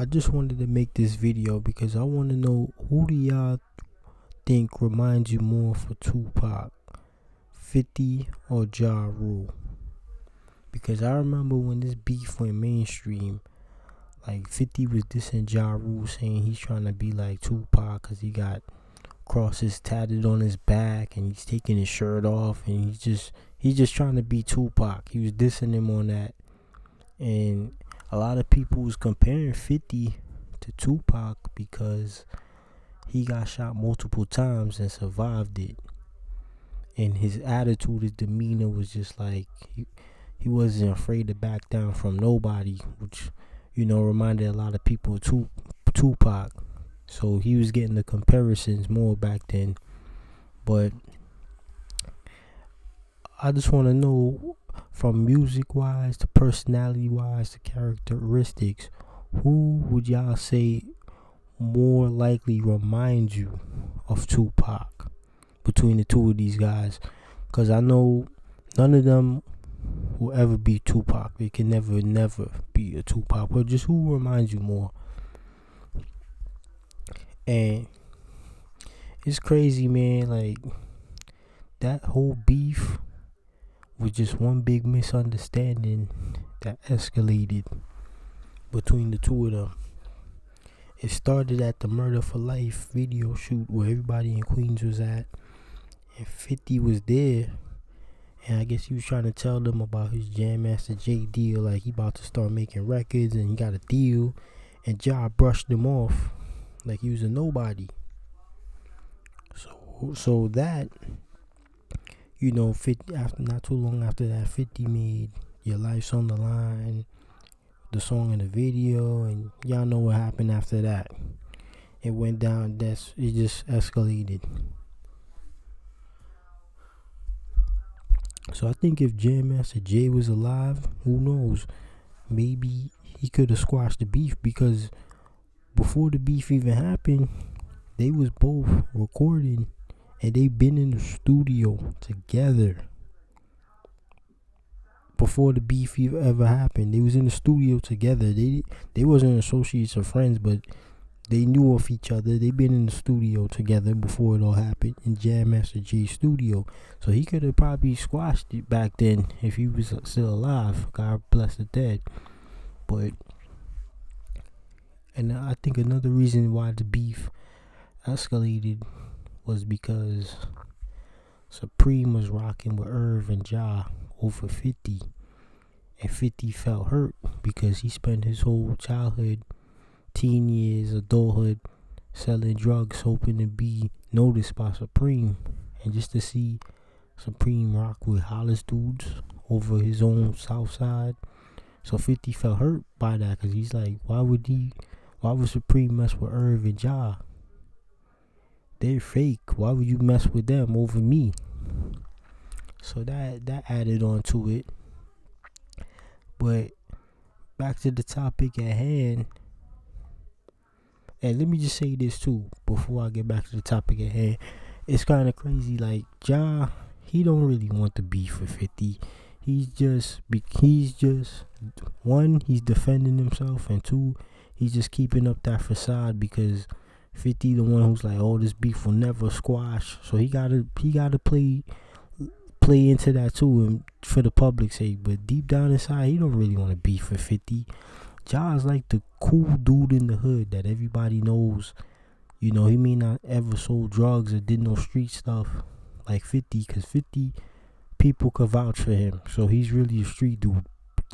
I just wanted to make this video because I want to know, who do y'all think reminds you more for Tupac, 50 or Ja Rule? Because I remember when this beef went mainstream, like 50 was dissing Ja Rule, saying he's trying to be like Tupac because he got crosses tatted on his back and he's taking his shirt off and he's just trying to be Tupac. He was dissing him on that, and a lot of people was comparing 50 to Tupac because he got shot multiple times and survived it, and his attitude, his demeanor was just like he wasn't afraid to back down from nobody, which reminded a lot of people of Tupac. So he was getting the comparisons more back then. But I just want to know, from music wise to personality wise to characteristics, who would y'all say more likely reminds you of Tupac between the two of these guys? Because I know none of them will ever be Tupac. They can never be a Tupac. But just who reminds you more? And it's crazy, man. Like, that whole beef was just one big misunderstanding that escalated between the two of them. It started at the Murder for Life video shoot where everybody in Queens was at, and 50 was there, and I guess he was trying to tell them about his Jam Master Jay deal, like he about to start making records and he got a deal, and Ja brushed him off like he was a nobody. So that, 50, after not too long after that, 50 made Your Life's on the Line, the song and the video, and y'all know what happened after that. It went down. It just escalated. So I think if Jam Master Jay was alive, who knows? Maybe he could have squashed the beef, because before the beef even happened, they was both recording and they been in the studio together. Before the beef ever happened, they was in the studio together. They wasn't associates or friends, but they knew of each other. They been in the studio together before it all happened, in Jam Master Jay's studio. So he could have probably squashed it back then if he was still alive. God bless the dead. And I think another reason why the beef escalated was because Supreme was rocking with Irv and Ja over 50, and 50 felt hurt because he spent his whole childhood, teen years, adulthood selling drugs, hoping to be noticed by Supreme, and just to see Supreme rock with Hollis dudes over his own South Side. So 50 felt hurt by that, because he's like, why would Supreme mess with Irv and Ja? They're fake. Why would you mess with them over me? So that added on to it. But back to the topic at hand. And let me just say this too, before I get back to the topic at hand. It's kind of crazy. Like, Ja, he don't really want the beef with 50. He's just one, he's defending himself, and two, he's just keeping up that facade because 50 the one who's like, oh, this beef will never squash. So he gotta play into that too, and for the public's sake. But deep down inside, he don't really want to beef with 50. Ja's like the cool dude in the hood that everybody knows. He may not ever sold drugs or did no street stuff like 50, because 50 people could vouch for him. So he's really a street dude.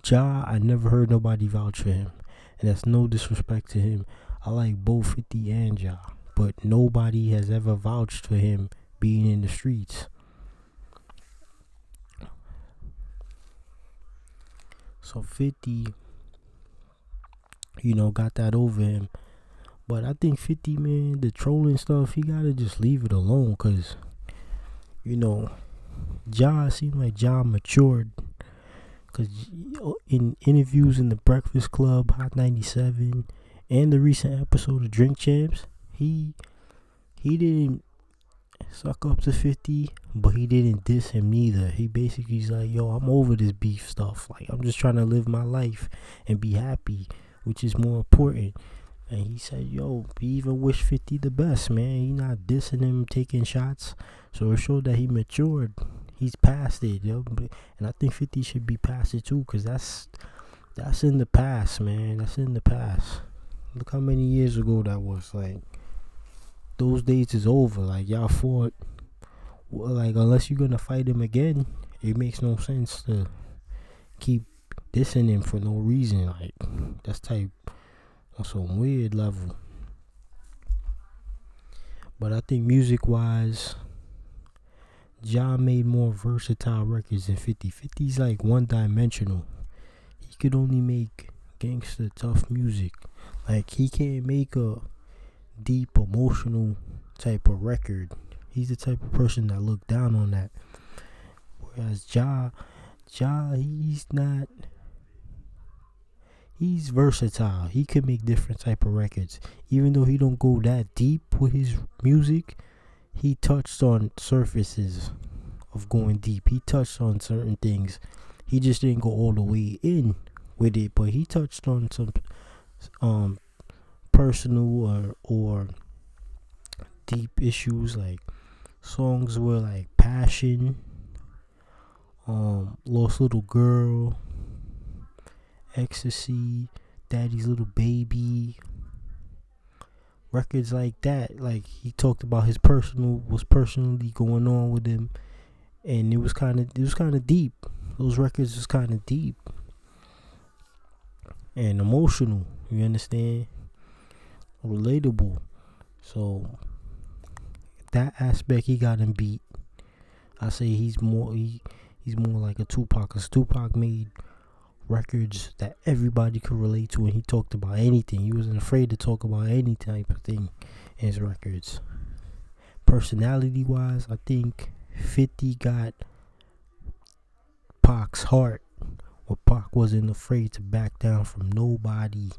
Ja, I never heard nobody vouch for him, and that's no disrespect to him. I like both 50 and Ja, but nobody has ever vouched for him being in the streets. So 50, got that over him. But I think 50, man, the trolling stuff, he gotta just leave it alone, because, Ja seemed like Ja matured. Because in interviews in The Breakfast Club, Hot 97, and the recent episode of Drink Champs, he didn't suck up to 50, but he didn't diss him neither. He basically's like, yo, I'm over this beef stuff. Like, I'm just trying to live my life and be happy. which is more important. And he said, yo, he even wished 50 the best, man. He not dissing him, taking shots. So it showed that he matured. He's past it, yo. And I think 50 should be past it too, because that's in the past, man. That's in the past. Look how many years ago that was. Like, those days is over. Like, y'all fought. Like, unless you're gonna fight him again, it makes no sense to keep dissing him for no reason. Like, that's type on some weird level. But I think music wise, Ja made more versatile records than 50. 50's like one dimensional. He could only make gangster tough music. Like, he can't make a deep emotional type of record. He's the type of person that look down on that. Whereas Ja, he's not. He's versatile. He can make different type of records. Even though he don't go that deep with his music, he touched on surfaces of going deep. He touched on certain things. He just didn't go all the way in with it, but he touched on some personal or deep issues. Like, songs were like Passion, Lost Little Girl, Ecstasy, Daddy's Little Baby, records like that. Like, he talked about what's personally going on with him, and it was kind of deep. Those records was kind of deep and emotional. You understand? Relatable. So that aspect, he got him beat. I say he's more like a Tupac, because Tupac made records that everybody could relate to, and he talked about anything. He wasn't afraid to talk about any type of thing in his records. Personality wise, I think 50 got Pac's heart, where Pac wasn't afraid to back down from nobody,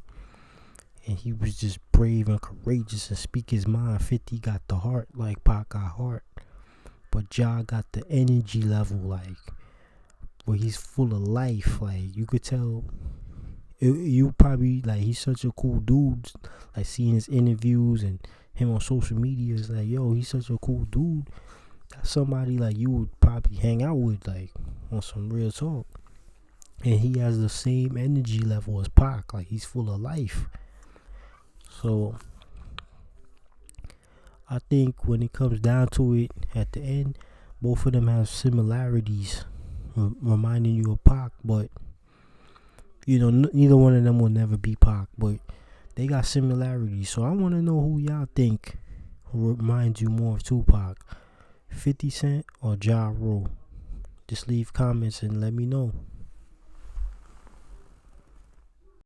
and he was just brave and courageous and speak his mind. 50 got the heart like Pac got heart, but Ja got the energy level, like, where he's full of life. Like, you could tell. You probably, like, he's such a cool dude. Like, seeing his interviews and him on social media is like, yo, he's such a cool dude. That's somebody like you would probably hang out with, like, on some real talk. And he has the same energy level as Pac. Like, he's full of life. So I think when it comes down to it, at the end, both of them have similarities, reminding you of Pac, but you know, neither one of them will never be Pac, but they got similarities. So I want to know who y'all think reminds you more of Tupac, 50 Cent or Ja Rule. Just leave comments and let me know.